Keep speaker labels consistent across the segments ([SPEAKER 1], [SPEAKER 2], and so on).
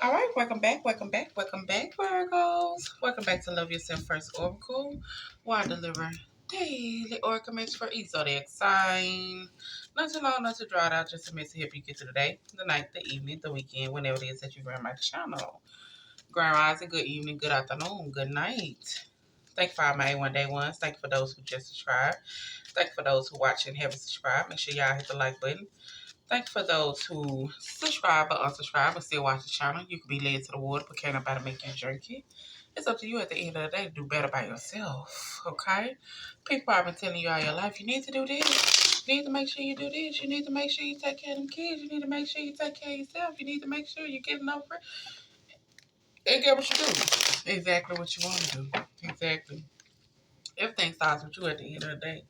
[SPEAKER 1] All right, welcome back, Virgos. Welcome back to Love Yourself First Oracle, where I deliver daily oracles for each zodiac sign. Not too long, not too drawn out, just a message to help you get to the day, the night, the evening, the weekend, whenever it is that you run my channel. Grand rising, good evening, good afternoon, good night. Thank you for all my A1 Day ones. Thank you for those who just subscribed. Thank you for those who watch and haven't subscribed. Make sure y'all hit the like button. Thank you for those who subscribe or unsubscribe but still watch the channel. You can be led to the water, but can't nobody make you drink it. It's up to you at the end of the day to do better by yourself, okay? People have been telling you all your life, you need to do this. You need to make sure you do this. You need to make sure you take care of them kids. You need to make sure you take care of yourself. You need to make sure you get enough. And get what you do. Exactly what you want to do. Exactly. Everything starts with you at the end of the day.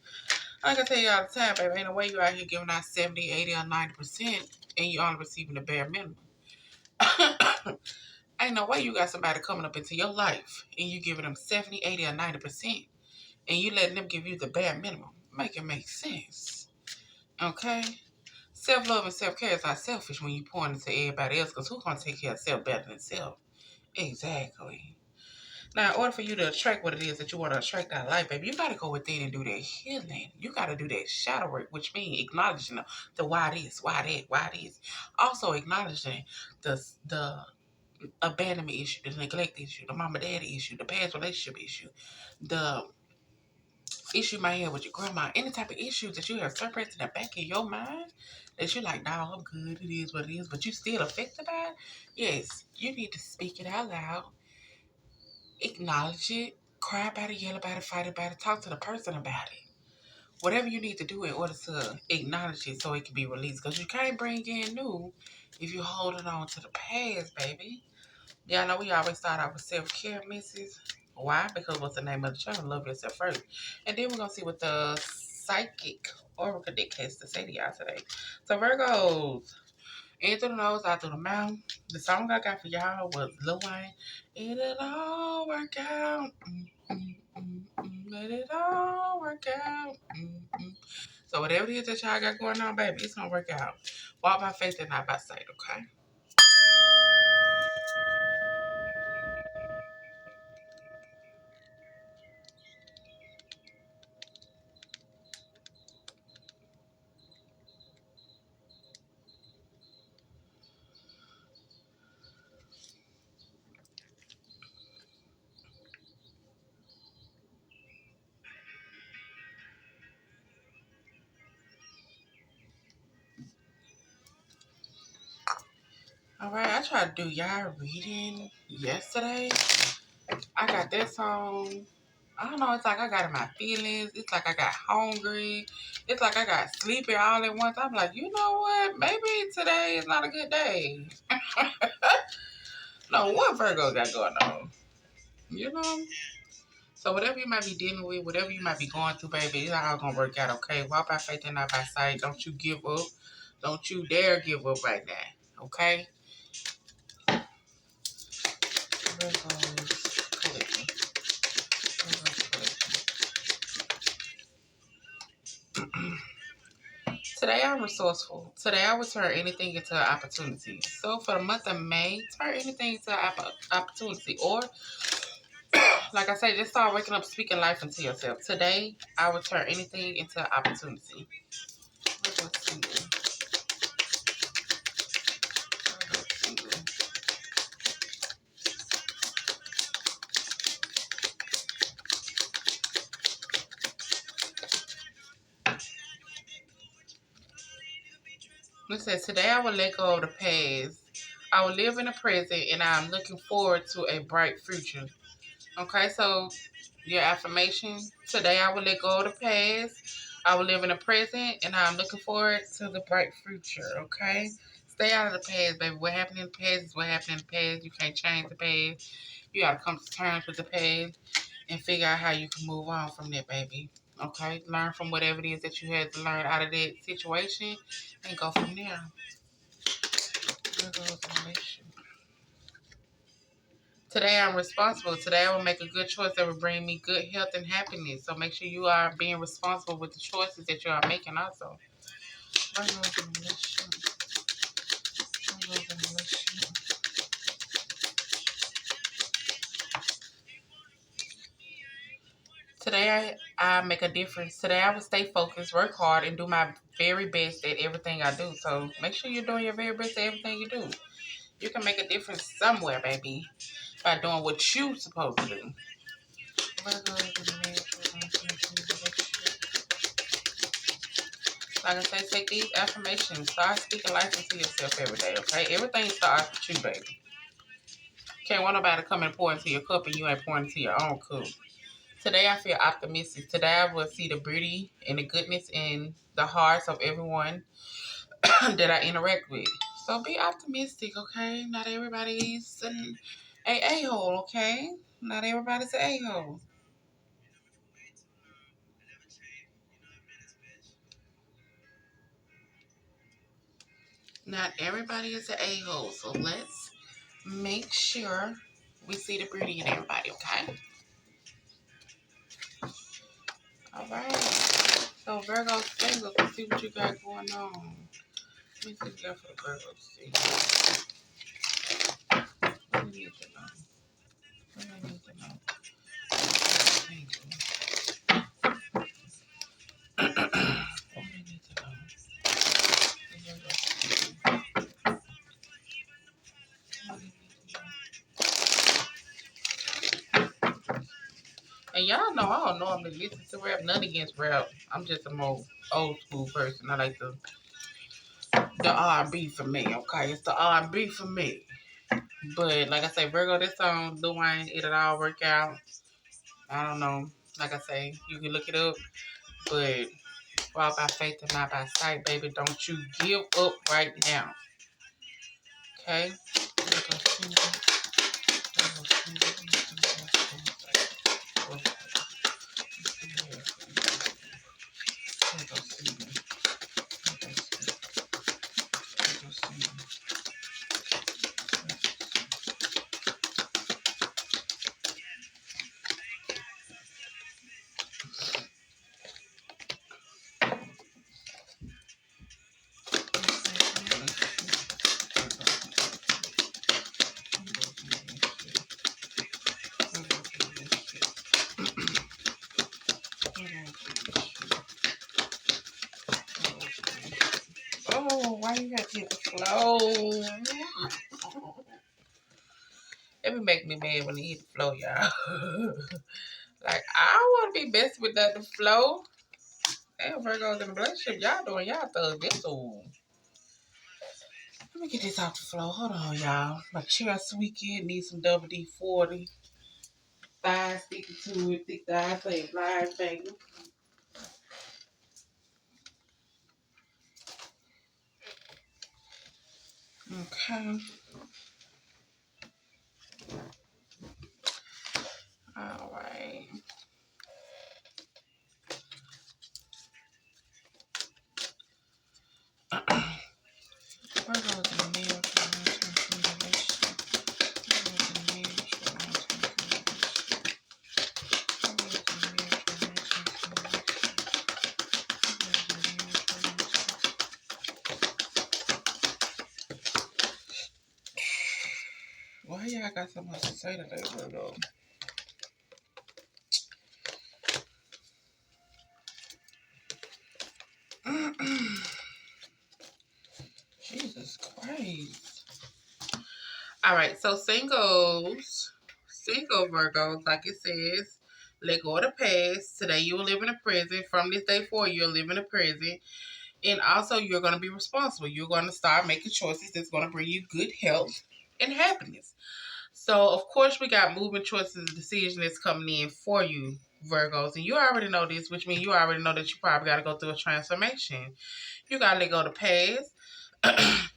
[SPEAKER 1] Like I tell you all the time, baby, ain't no way you out here giving out 70, 80, or 90% and you only receiving the bare minimum. Ain't no way you got somebody coming up into your life and you giving them 70, 80, or 90% and you letting them give you the bare minimum. Make it make sense. Okay? Self-love and self-care is not selfish when you point into everybody else because who's going to take care of self better than self? Exactly. Now, in order for you to attract what it is that you want to attract out of life, baby, you got to go within and do that healing. You got to do that shadow work, which means acknowledging the why this, why that, why this. Also acknowledging the abandonment issue, the neglect issue, the mama daddy issue, the past relationship issue, the issue you might have with your grandma, any type of issues that you have suppressed in the back of your mind that you're like, nah, I'm good, it is what it is, but you still affected by it. Yes, you need to speak it out loud. Acknowledge it, cry about it, yell about it, fight about it, talk to the person about it. Whatever you need to do in order to acknowledge it so it can be released. Because you can't bring in new if you're holding on to the past, baby. Yeah, I know we always start out with self-care, missus. Why? Because what's the name of the channel? Love Yourself First. And then we're going to see what the psychic oracle deck has to say to y'all today. So Virgos, in through the nose, out through the mouth. The song I got for y'all was Lil Wayne. It'll all work out. Let it all work out. So whatever it is that y'all got going on, baby, it's gonna work out. Walk by faith and not by sight, okay? All right, I tried to do y'all reading yesterday. I got that song. I don't know, it's like I got in my feelings. It's like I got hungry. It's like I got sleepy all at once. I'm like, you know what? Maybe today is not a good day. No, what Virgo got going on? You know? So whatever you might be dealing with, whatever you might be going through, baby, it's all gonna work out, okay? Walk by faith and not by sight. Don't you give up. Don't you dare give up right now, okay? Today I'm resourceful. Today I will turn anything into an opportunity. So for the month of May, turn anything into an opportunity. Or, like I say, just start waking up speaking life into yourself. Today I will turn anything into an opportunity. It says, today I will let go of the past. I will live in the present and I'm looking forward to a bright future. Okay, so your affirmation, today I will let go of the past. I will live in the present and I'm looking forward to the bright future. Okay, stay out of the past, baby. What happened in the past is what happened in the past. You can't change the past. You got to come to terms with the past and figure out how you can move on from that, baby. Okay, learn from whatever it is that you had to learn out of that situation and go from there. Today I'm responsible. Today I will make a good choice that will bring me good health and happiness. So make sure you are being responsible with the choices that you are making also. Today I make a difference. Today I will stay focused, work hard, and do my very best at everything I do. So make sure you're doing your very best at everything you do. You can make a difference somewhere, baby, by doing what you're supposed to do. Like I say, take these affirmations. Start speaking life into yourself every day, okay? Everything starts with you, baby. Can't want nobody to come and pour into your cup and you ain't pouring into your own cup. Today I feel optimistic. Today I will see the beauty and the goodness in the hearts of everyone that I interact with. So be optimistic, okay? Not everybody's an a-hole, okay? Not everybody's an a-hole. Not everybody is an a-hole. So let's make sure we see the beauty in everybody, okay? All right. So Virgo singles, let's see what you got going on. Let me see what you got for the Virgo singles. What do you need to know? What do I need to know? What do I need to know? And y'all know I don't normally listen to rap, none against rap. I'm just a more old school person. I like the R&B for me, okay? It's the R&B for me. But like I say, Virgo, this song, Lil Wayne, It'll All Work Out. I don't know. Like I say, you can look it up. But walk by faith and not by sight, baby. Don't you give up right now. Okay? Oh, why you gotta hit the flow? It would make me mad when he hit the flow, y'all. Like, I don't want to be best with the flow. Damn, Virgos in a relationship, y'all doing y'all thug this all. Let me get this off the flow. Hold on, y'all. My chair squeaky. Need some double D40. Thighs sticking to it. Thick thighs saying blind finger. Okay. All right. Virgos in the mirror. Why y'all got so much to say today, Virgo? Jesus Christ. All right, so single Virgos, like it says, let go of the past. Today you will live in the present. From this day forward, you'll live in the present. And also, you're going to be responsible. You're going to start making choices that's going to bring you good health and happiness. So, of course, we got movement choices and decision that's coming in for you, Virgos. And you already know this, which means you already know that you probably got to go through a transformation. You got to let go of the past.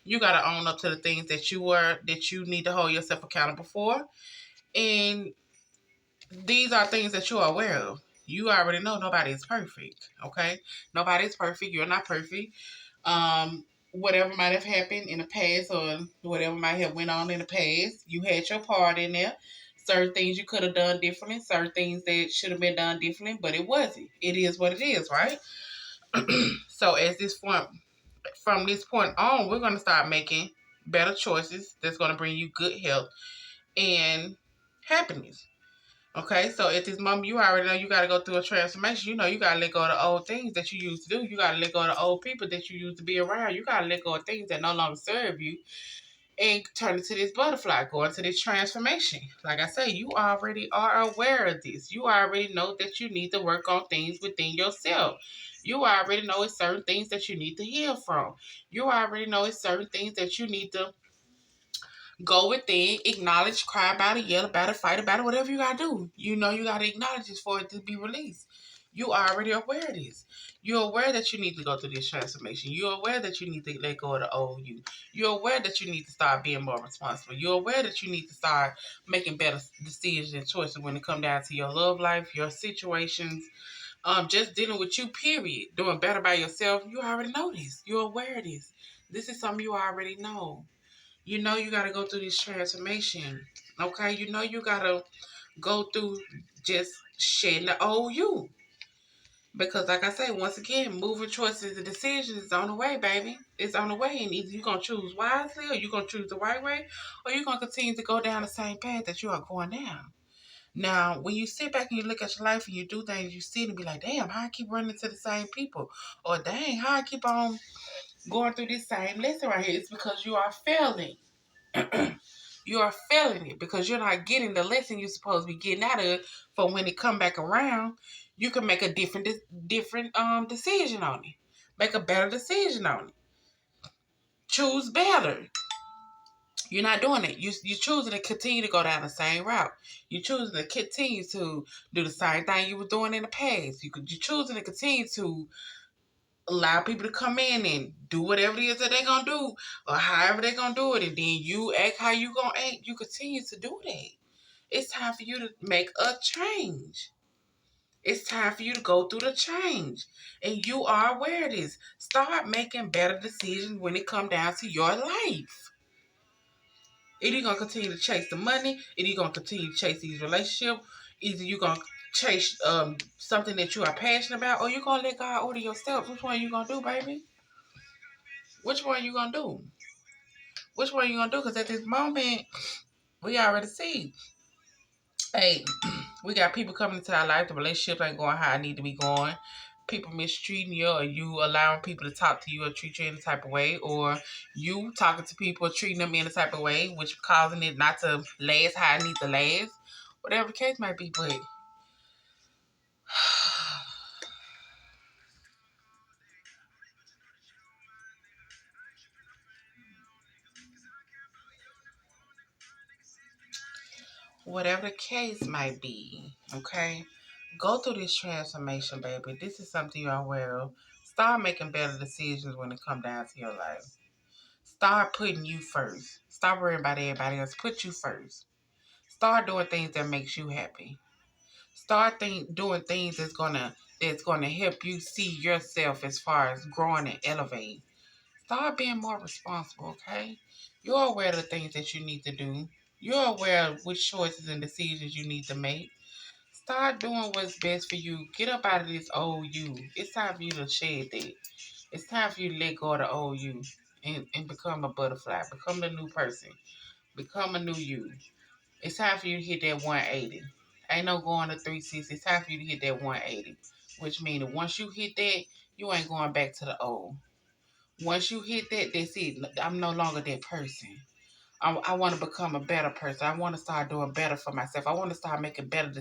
[SPEAKER 1] You got to own up to the things that you need to hold yourself accountable for. And these are things that you're aware of. You already know nobody is perfect, okay? Nobody is perfect. You're not perfect. Whatever might have happened in the past or whatever might have went on in the past, you had your part in there. Certain things you could have done differently, certain things that should have been done differently, but it wasn't. It is what it is, right? So as this point, from this point on, we're going to start making better choices that's going to bring you good health and happiness. Okay, so at this moment, you already know you got to go through a transformation. You know, you got to let go of the old things that you used to do. You got to let go of the old people that you used to be around. You got to let go of things that no longer serve you and turn into this butterfly, go into this transformation. Like I say, you already are aware of this. You already know that you need to work on things within yourself. You already know it's certain things that you need to heal from. You already know it's certain things that you need to go within, acknowledge, cry about it, yell about it, fight about it, whatever you gotta do. You know you gotta acknowledge this for it to be released. You are already aware of this. You're aware that you need to go through this transformation. You're aware that you need to let go of the old you. You're aware that you need to start being more responsible. You're aware that you need to start making better decisions and choices when it comes down to your love life, your situations, just dealing with you, period. Doing better by yourself. You already know this. You're aware of this. This is something you already know. You know you got to go through this transformation. Okay? You know you got to go through just shedding the old you. Because like I say, once again, moving choices and decisions is on the way, baby. It's on the way. And either you're going to choose wisely or you're going to choose the right way or you're going to continue to go down the same path that you are going down. Now, when you sit back and you look at your life and you do things, you see it and be like, damn, how I keep running to the same people? Or dang, how I keep on going through this same lesson right here? It's because you are failing. You are failing it because you're not getting the lesson you're supposed to be getting out of it. For when it come back around, you can make a different decision on it. Make a better decision on it. Choose better. You're not doing it. You choosing to continue to go down the same route. You choosing to continue to do the same thing you were doing in the past. You choosing to continue to allow people to come in and do whatever it is that they're gonna do or however they're gonna do it, and then you act how you gonna act. You continue to do that. It's time for you to make a change. It's time for you to go through the change. And you are aware of this. Start making better decisions when it comes down to your life. Either you're going to continue to chase the money, either you're going to continue to chase these relationships, either you're going to chase something that you are passionate about, or you're going to let God order your steps. Which one you going to do, baby? Which one you going to do? Which one you going to do? Because at this moment, we already see. Hey, we got people coming into our life. The relationship ain't going how it need to be going. People mistreating you, or you allowing people to talk to you or treat you in a type of way, or you talking to people or treating them in a type of way, which causing it not to last how it needs to last. Whatever the case might be, but whatever the case might be, okay? Go through this transformation, baby. This is something you're aware of. Start making better decisions when it come down to your life. Start putting you first. Stop worrying about everybody else. Put you first. Start doing things that makes you happy. Start doing things that's gonna help you see yourself as far as growing and elevating. Start being more responsible, okay? You're aware of the things that you need to do. You're aware of which choices and decisions you need to make. Start doing what's best for you. Get up out of this old you. It's time for you to shed that. It's time for you to let go of the old you and become a butterfly. Become the new person. Become a new you. It's time for you to hit that 180. Ain't no going to 360. It's time for you to hit that 180. Which means that once you hit that, you ain't going back to the old. Once you hit that, that's it. I'm no longer that person. I want to become a better person. I want to start doing better for myself. I want to start making better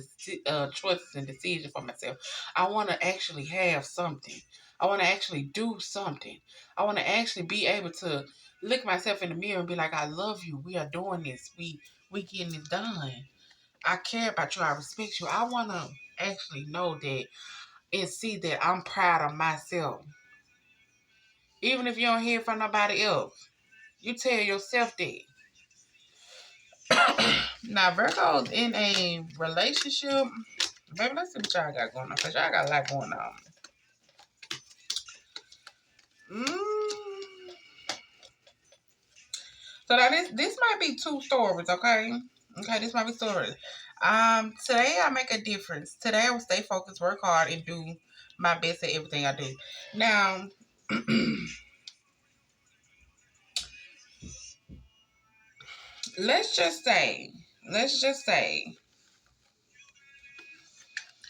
[SPEAKER 1] choices and decisions for myself. I want to actually have something. I want to actually do something. I want to actually be able to look myself in the mirror and be like, I love you. We are doing this. We getting it done. I care about you. I respect you. I want to actually know that and see that I'm proud of myself. Even if you don't hear from nobody else, you tell yourself that. Now, Virgo's in a relationship. Baby, let's see what y'all got going on. Because y'all got a lot going on. Mm. So now this might be two stories, okay? Okay, this might be stories. Today I make a difference. Today I will stay focused, work hard, and do my best at everything I do. Now, let's just say, let's just say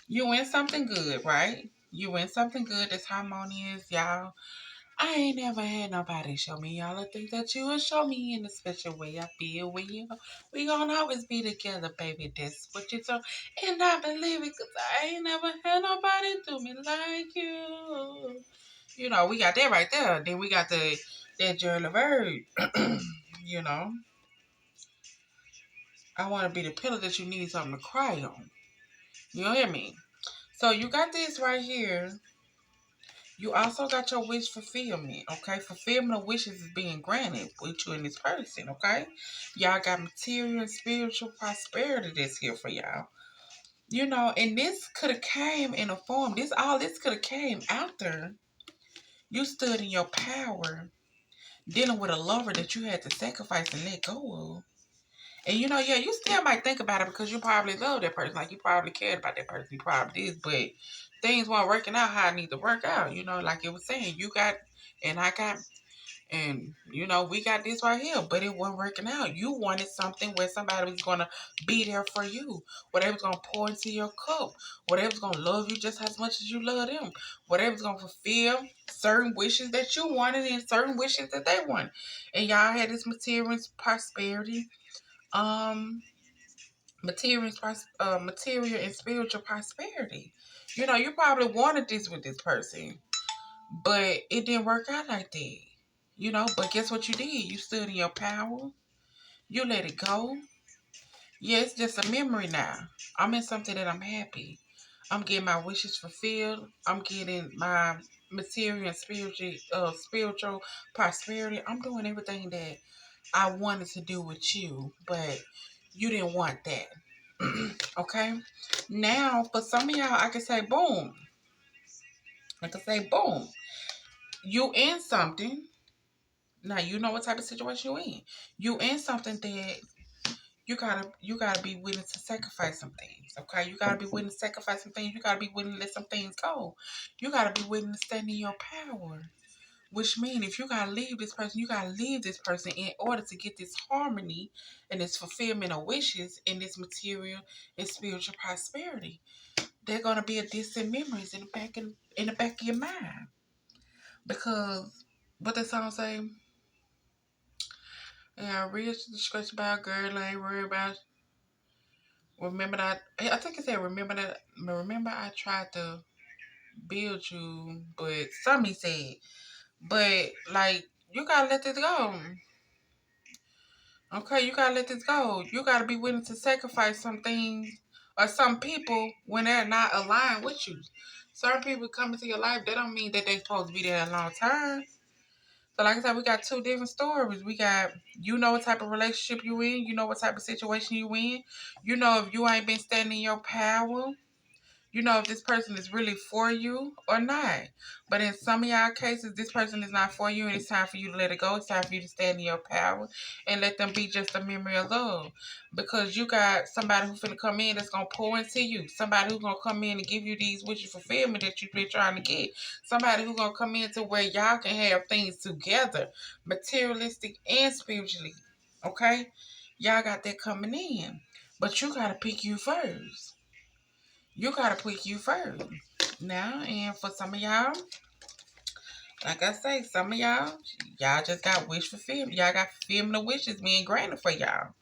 [SPEAKER 1] You win something good, right? You win something good that's harmonious, y'all. I ain't never had nobody show me all the things that you will show me in a special way. I feel when you we gonna always be together, baby. That's what you told. And I believe it, cause I ain't never had nobody do me like you. You know, we got that right there. Then we got that Jerry Bird. You know, I want to be the pillow that you need something to cry on. You hear me? So you got this right here. You also got your wish fulfillment, okay? Fulfillment of wishes is being granted with you and this person, okay? Y'all got material and spiritual prosperity that's here for y'all. You know, and this could have came in a form. This could have came after you stood in your power, dealing with a lover that you had to sacrifice and let go of. And you know, yeah, you still might think about it because you probably love that person. Like you probably cared about that person. You probably did, but things weren't working out how it need to work out. You know, like it was saying, you got and I got and you know, we got this right here, but it wasn't working out. You wanted something where somebody was gonna be there for you, where they was gonna pour into your cup, where they was gonna love you just as much as you love them, where they was gonna fulfill certain wishes that you wanted and certain wishes that they wanted. And y'all had this material prosperity, um material and spiritual prosperity. You know, you probably wanted this with this person, but it didn't work out like that. You know, but guess what you did? You stood in your power. You let it go. Yeah, it's just a memory now. I'm in something that I'm happy. I'm getting my wishes fulfilled. I'm getting my material and spiritual prosperity. I'm doing everything that I wanted to do with you, but you didn't want that. Okay? Now, for some of y'all, I can say boom. I can say boom. You in something. Now you know what type of situation you in. You in something that you gotta be willing to sacrifice some things. Okay? You gotta be willing to sacrifice some things. You gotta be willing to let some things go. You gotta be willing to stand in your power. Which means if you gotta leave this person, you gotta leave this person in order to get this harmony and this fulfillment of wishes and this material and spiritual prosperity. They're gonna be a distant memories in the back of your mind. Because what the song say, yeah, rich scratch about girl, I ain't worried about remember that I think it said remember I tried to build you, but somebody said, but like you gotta let this go. Okay, you gotta let this go. You gotta be willing to sacrifice some things or some people when they're not aligned with you. Certain people come into your life, that don't mean that they're supposed to be there a long time. So like I said, we got two different stories. We got you know what type of relationship you in, you know what type of situation you in. You know if you ain't been standing in your power. You know if this person is really for you or not. But in some of y'all cases, this person is not for you, and it's time for you to let it go. It's time for you to stand in your power and let them be just a memory of love. Because you got somebody who's finna come in that's gonna pour into you. Somebody who's gonna come in and give you these wishes fulfillment that you've been trying to get. Somebody who's gonna come in to where y'all can have things together, materialistic and spiritually. Okay? Y'all got that coming in. But you gotta pick you first. You gotta put you first. Now, and for some of y'all, like I say, some of y'all just got wish fulfillment. Y'all got fulfillment of wishes being granted for y'all.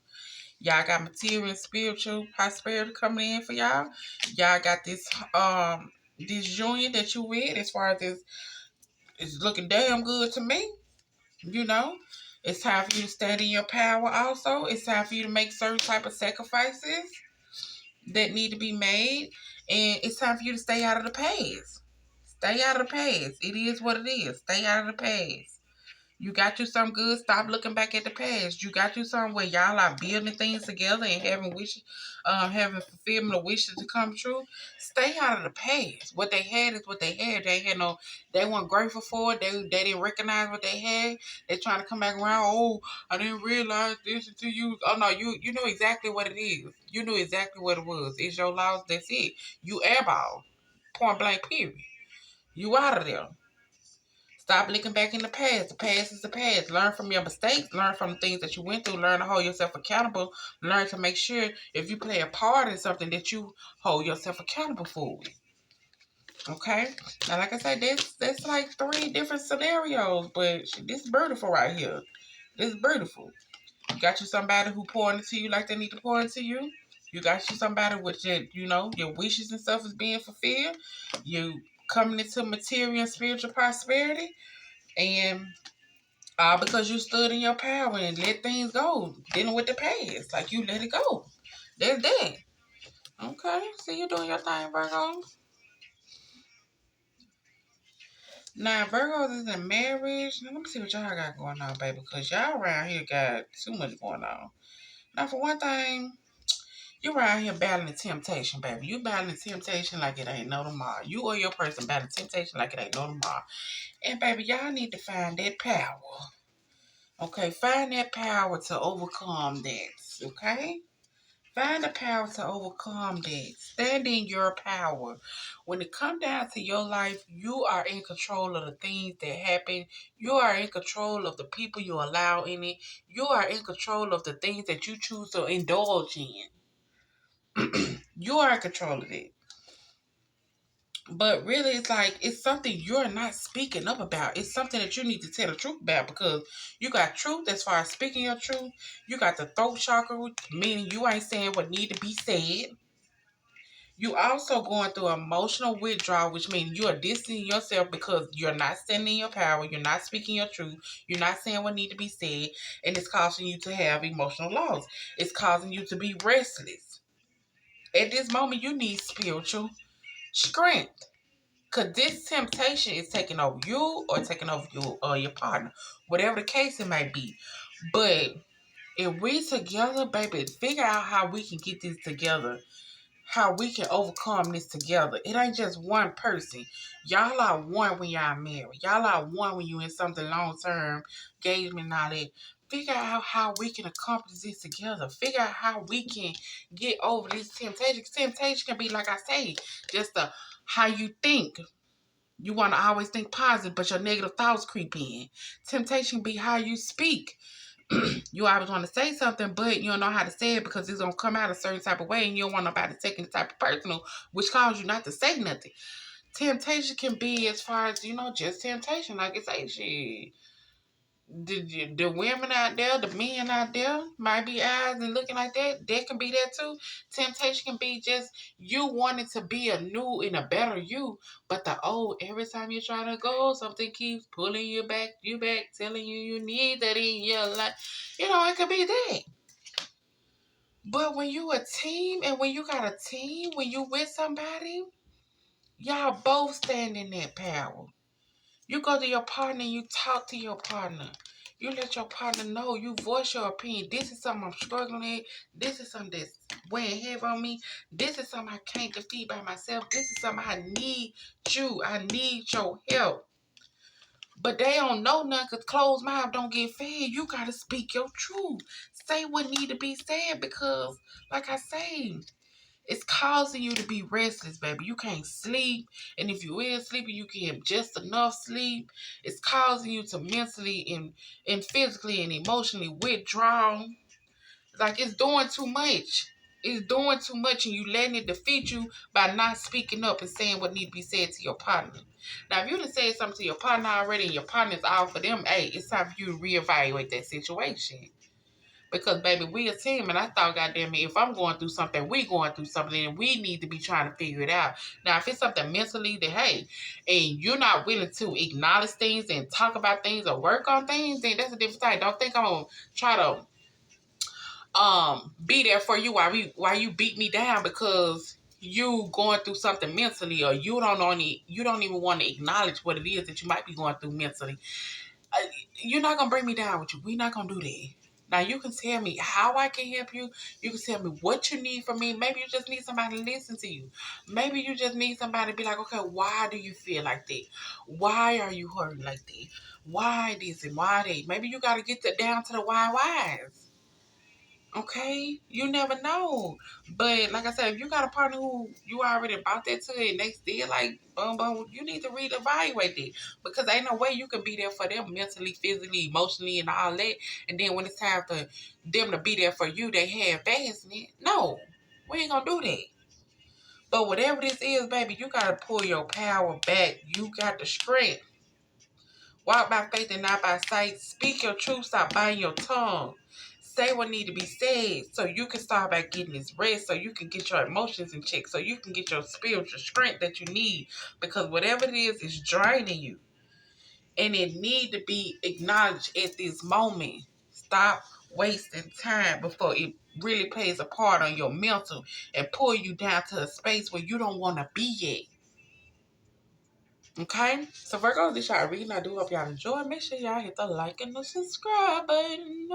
[SPEAKER 1] Y'all got material and spiritual prosperity coming in for y'all. Y'all got this union that you with as far as this is looking damn good to me. You know. It's time for you to stand in your power also. It's time for you to make certain type of sacrifices that need to be made. And it's time for you to stay out of the past. Stay out of the past. It is what it is. Stay out of the past. You got you something good. Stop looking back at the past. You got you something where y'all are building things together and having wishes, having fulfillment of wishes to come true. Stay out of the past. What they had is what they had. They had no. They weren't grateful for it. They didn't recognize what they had. They trying to come back around. Oh, I didn't realize this until you. Oh no, you know exactly what it is. You knew exactly what it was. It's your loss. That's it. You airball. Point blank. Period. You out of there. Stop looking back in the past. The past is the past. Learn from your mistakes. Learn from the things that you went through. Learn to hold yourself accountable. Learn to make sure if you play a part in something that you hold yourself accountable for. Okay? Now, like I said, that's like 3 different scenarios, but this is beautiful right here. This is beautiful. You got you somebody who pouring into you like they need to pour into you. You got you somebody with your wishes and stuff is being fulfilled. You coming into material and spiritual prosperity. And all because you stood in your power and let things go. Dealing with the past. Like you let it go. That's that. Okay. See you doing your thing, Virgo. Now, Virgos is in marriage. Now, let me see what y'all got going on, baby. Because y'all around here got too much going on. Now, for one thing, you around here battling temptation, baby. You battling temptation like it ain't no tomorrow. You or your person battling temptation like it ain't no tomorrow. And, baby, y'all need to find that power. Okay, find that power to overcome that. Okay? Find the power to overcome that. Stand in your power. When it comes down to your life, you are in control of the things that happen. You are in control of the people you allow in it. You are in control of the things that you choose to indulge in. You are in control of it. But really, it's like, it's something you're not speaking up about. It's something that you need to tell the truth about because you got truth as far as speaking your truth. You got the throat chakra, meaning you ain't saying what need to be said. You also going through emotional withdrawal, which means you are distancing yourself because you're not standing in your power, you're not speaking your truth, you're not saying what need to be said, and it's causing you to have emotional loss. It's causing you to be restless. At this moment, you need spiritual strength. Because this temptation is taking over you or taking over your partner. Whatever the case it may be. But if we together, baby, figure out how we can get this together. How we can overcome this together. It ain't just one person. Y'all are one when y'all married. Y'all are one when you in something long term, engagement and all that. Figure out how we can accomplish this together. Figure out how we can get over this temptation. Temptation can be, like I say, just how you think. You want to always think positive, but your negative thoughts creep in. Temptation be how you speak. You always want to say something, but you don't know how to say it because it's going to come out a certain type of way and you don't want nobody taking the type of personal, which causes you not to say nothing. Temptation can be as far as, just temptation. Like I say, shit. The women out there, the men out there might be eyes and looking like that. That can be that too. Temptation can be just you wanting to be a new and a better you, but the old, every time you try to go, something keeps pulling you back, telling you need that in your life. It could be that. But when you a team and when you got a team, when you with somebody, y'all both stand in that power. You go to your partner and you talk to your partner. You let your partner know. You voice your opinion. This is something I'm struggling with. This is something that's weighing heavy on me. This is something I can't defeat by myself. This is something I need you. I need your help. But they don't know nothing because closed mouth don't get fed. You got to speak your truth. Say what need to be said because, like I say, it's causing you to be restless, baby. You can't sleep. And if you is sleeping, you get just enough sleep. It's causing you to mentally and physically and emotionally withdraw. Like it's doing too much. It's doing too much and you letting it defeat you by not speaking up and saying what need to be said to your partner. Now, if you done said something to your partner already and your partner's out for them, hey, it's time for you to reevaluate that situation. Because, baby, we a team, and I thought, goddamn it, if I'm going through something, we going through something, and we need to be trying to figure it out. Now, if it's something mentally that, hey, and you're not willing to acknowledge things and talk about things or work on things, then that's a different thing. Don't think I'm going to try to be there for you while you beat me down because you going through something mentally or you don't even want to acknowledge what it is that you might be going through mentally. You're not gonna bring me down with you. We're not gonna do that. Now you can tell me how I can help you. You can tell me what you need from me. Maybe you just need somebody to listen to you. Maybe you just need somebody to be like, okay, why do you feel like that? Why are you hurting like that? Why this and why that? Maybe you gotta get down to the whys. Okay, you never know. But like I said, if you got a partner who you already bought that to and they still like boom boom, you need to reevaluate it because ain't no way you can be there for them mentally, physically, emotionally, and all that. And then when it's time for them to be there for you, they have fast it. No, we ain't gonna do that. But whatever this is, baby, you gotta pull your power back. You got the strength. Walk by faith and not by sight. Speak your truth. Stop biting your tongue. Say what need to be said so you can start back getting this rest, so you can get your emotions in check, so you can get your spiritual strength that you need. Because whatever it is draining you. And it need to be acknowledged at this moment. Stop wasting time before it really plays a part on your mental and pull you down to a space where you don't want to be at. Okay? So Virgo, this y'all reading. I do hope y'all enjoy. Make sure y'all hit the like and the subscribe button.